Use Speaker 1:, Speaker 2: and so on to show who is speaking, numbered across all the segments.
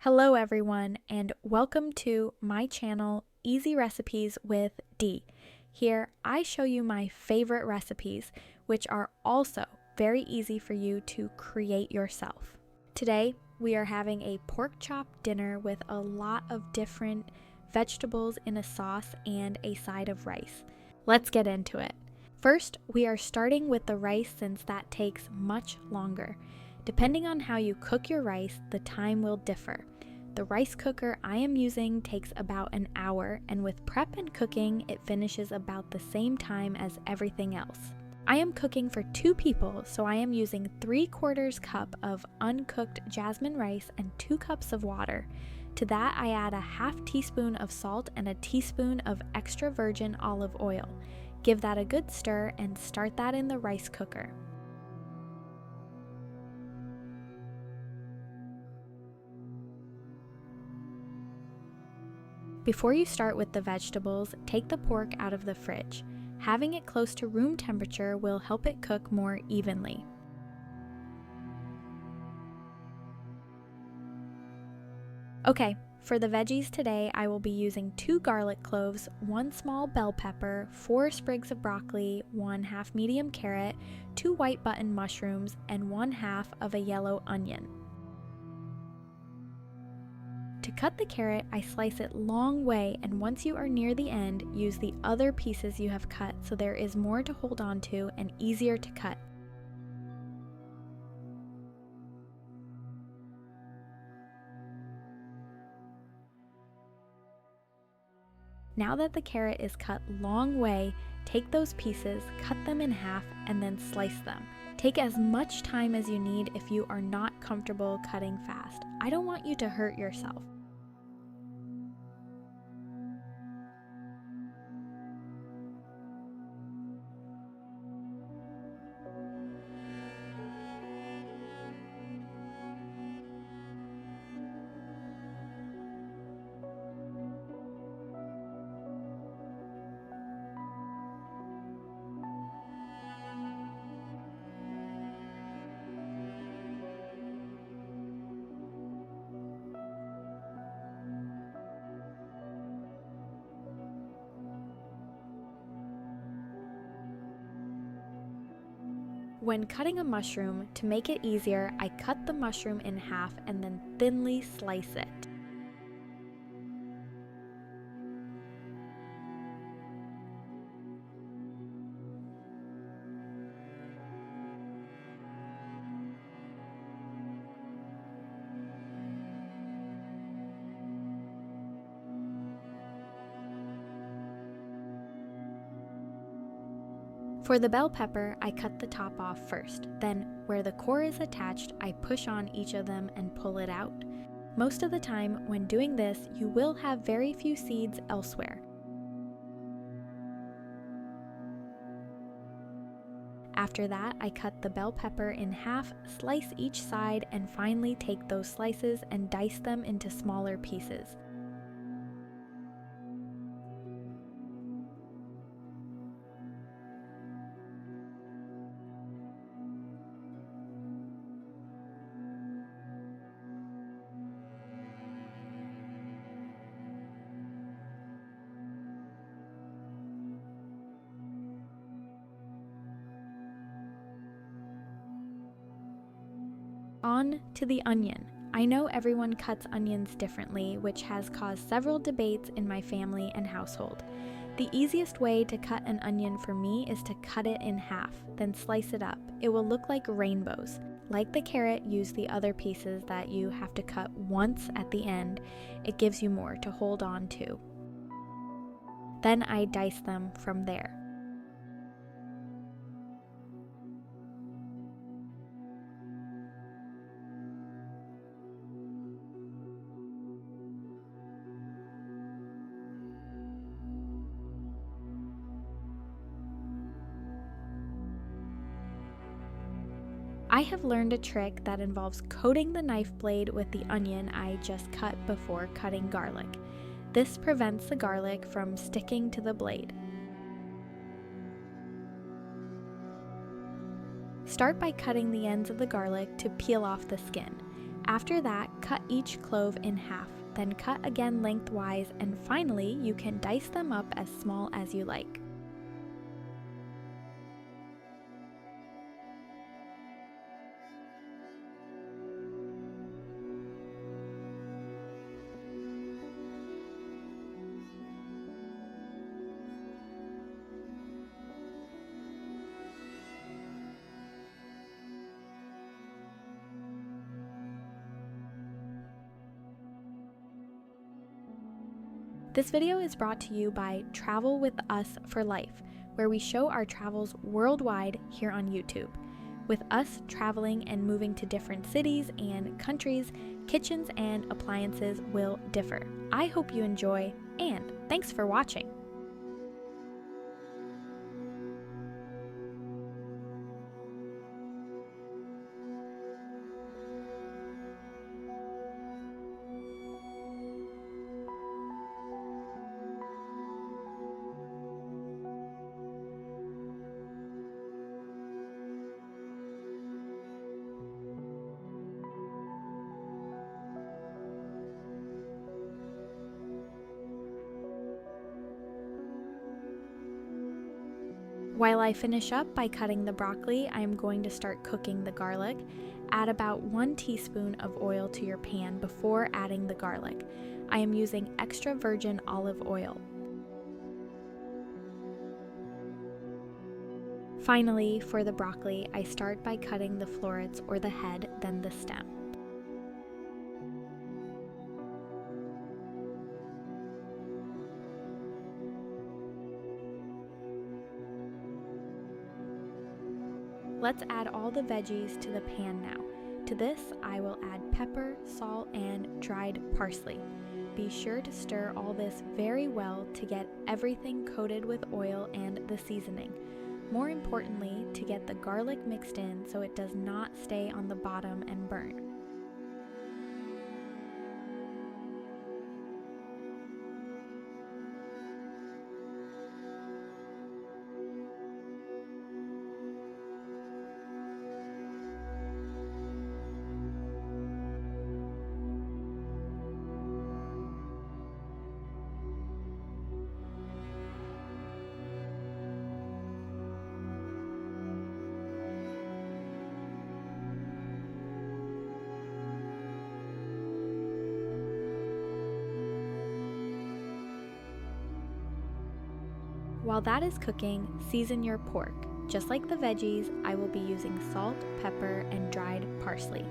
Speaker 1: Hello everyone, and welcome to my channel, Easy Recipes with Dee. Here I show you my favorite recipes, which are also very easy for you to create yourself. Today we are having a pork chop dinner with a lot of different vegetables in a sauce and a side of rice. Let's get into it. First, we are starting with the rice since that takes much longer. Depending on how you cook your rice, the time will differ. The rice cooker I am using takes about an hour, and with prep and cooking, it finishes about the same time as everything else. I am cooking for 2 people, so I am using 3/4 cup of uncooked jasmine rice and 2 cups of water. To that, I add a ½ teaspoon of salt and a teaspoon of extra virgin olive oil. Give that a good stir and start that in the rice cooker. Before you start with the vegetables, take the pork out of the fridge. Having it close to room temperature will help it cook more evenly. Okay, for the veggies today, I will be using 2 garlic cloves, 1 small bell pepper, 4 sprigs of broccoli, 1/2 medium carrot, 2 white button mushrooms, and 1/2 of a yellow onion. To cut the carrot, I slice it long way, and once you are near the end, use the other pieces you have cut so there is more to hold on to and easier to cut. Now that the carrot is cut long way, take those pieces, cut them in half, and then slice them. Take as much time as you need if you are not comfortable cutting fast. I don't want you to hurt yourself. When cutting a mushroom, to make it easier, I cut the mushroom in half and then thinly slice it. For the bell pepper, I cut the top off first. Then, where the core is attached, I push on each of them and pull it out. Most of the time, when doing this, you will have very few seeds elsewhere. After that, I cut the bell pepper in half, slice each side, and finally take those slices and dice them into smaller pieces. On to the onion. I know everyone cuts onions differently, which has caused several debates in my family and household. The easiest way to cut an onion for me is to cut it in half, then slice it up. It will look like rainbows. Like the carrot, use the other pieces that you have to cut once at the end. It gives you more to hold on to. Then I dice them from there. I have learned a trick that involves coating the knife blade with the onion I just cut before cutting garlic. This prevents the garlic from sticking to the blade. Start by cutting the ends of the garlic to peel off the skin. After that, cut each clove in half, then cut again lengthwise, and finally you can dice them up as small as you like. This video is brought to you by Travel with Us for Life, where we show our travels worldwide here on YouTube. With us traveling and moving to different cities and countries, kitchens and appliances will differ. I hope you enjoy, and thanks for watching. While I finish up by cutting the broccoli, I am going to start cooking the garlic. Add about 1 teaspoon of oil to your pan before adding the garlic. I am using extra virgin olive oil. Finally, for the broccoli, I start by cutting the florets or the head, then the stem. Let's add all the veggies to the pan now. To this, I will add pepper, salt, and dried parsley. Be sure to stir all this very well to get everything coated with oil and the seasoning. More importantly, to get the garlic mixed in so it does not stay on the bottom and burn. While that is cooking, season your pork. Just like the veggies, I will be using salt, pepper, and dried parsley.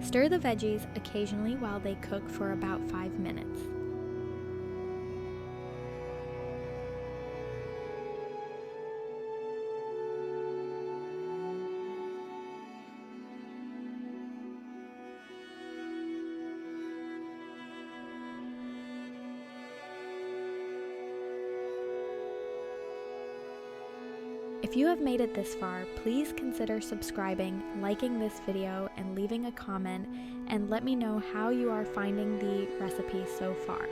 Speaker 1: Stir the veggies occasionally while they cook for about 5 minutes. If you have made it this far, please consider subscribing, liking this video, and leaving a comment, and let me know how you are finding the recipe so far.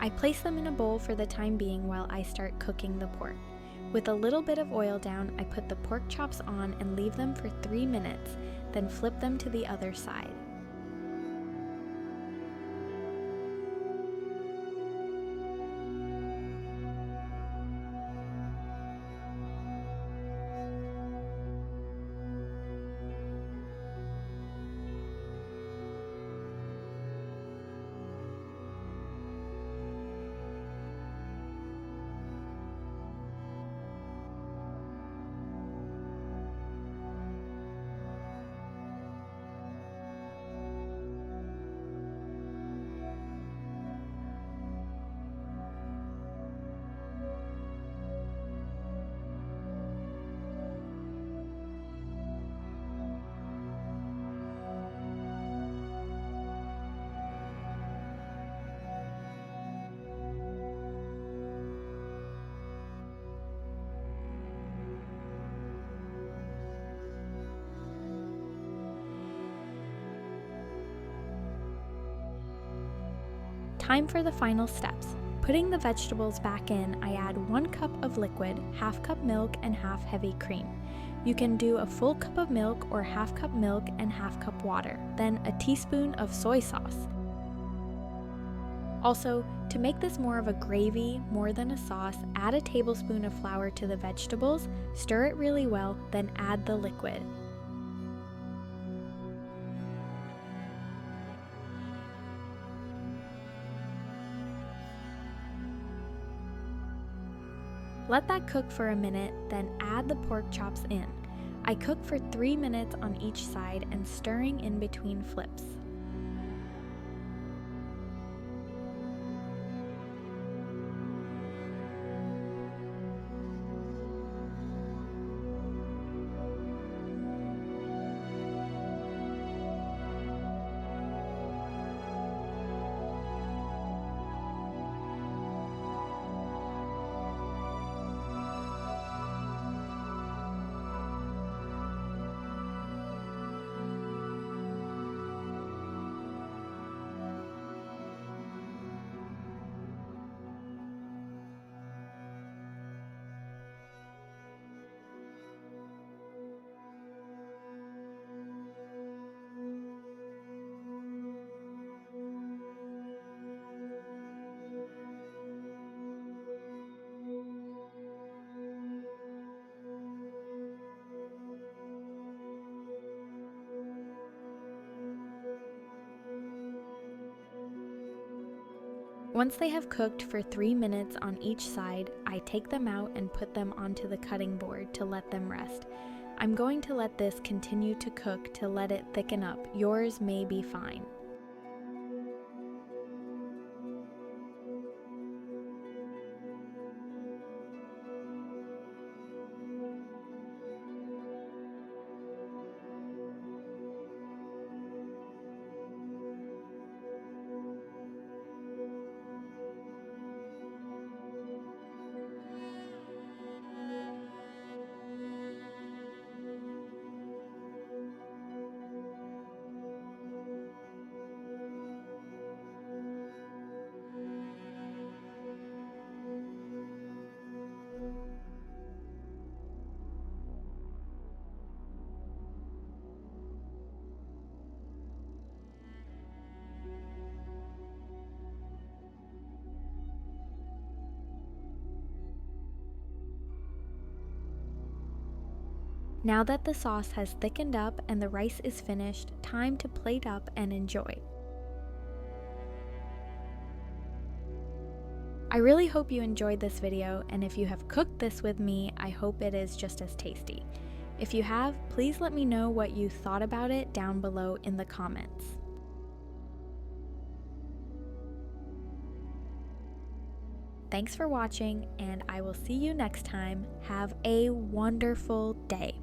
Speaker 1: I place them in a bowl for the time being while I start cooking the pork. With a little bit of oil down, I put the pork chops on and leave them for 3 minutes, then flip them to the other side. Time for the final steps. Putting the vegetables back in, I add 1 cup of liquid, half cup milk, and half heavy cream. You can do a full cup of milk or half cup milk and half cup water, then a teaspoon of soy sauce. Also, to make this more of a gravy, more than a sauce, add a tablespoon of flour to the vegetables, stir it really well, then add the liquid. Let that cook for a minute, then add the pork chops in. I cook for 3 minutes on each side and stirring in between flips. Once they have cooked for 3 minutes on each side, I take them out and put them onto the cutting board to let them rest. I'm going to let this continue to cook to let it thicken up. Yours may be fine. Now that the sauce has thickened up and the rice is finished, time to plate up and enjoy. I really hope you enjoyed this video, and if you have cooked this with me, I hope it is just as tasty. If you have, please let me know what you thought about it down below in the comments. Thanks for watching, and I will see you next time. Have a wonderful day.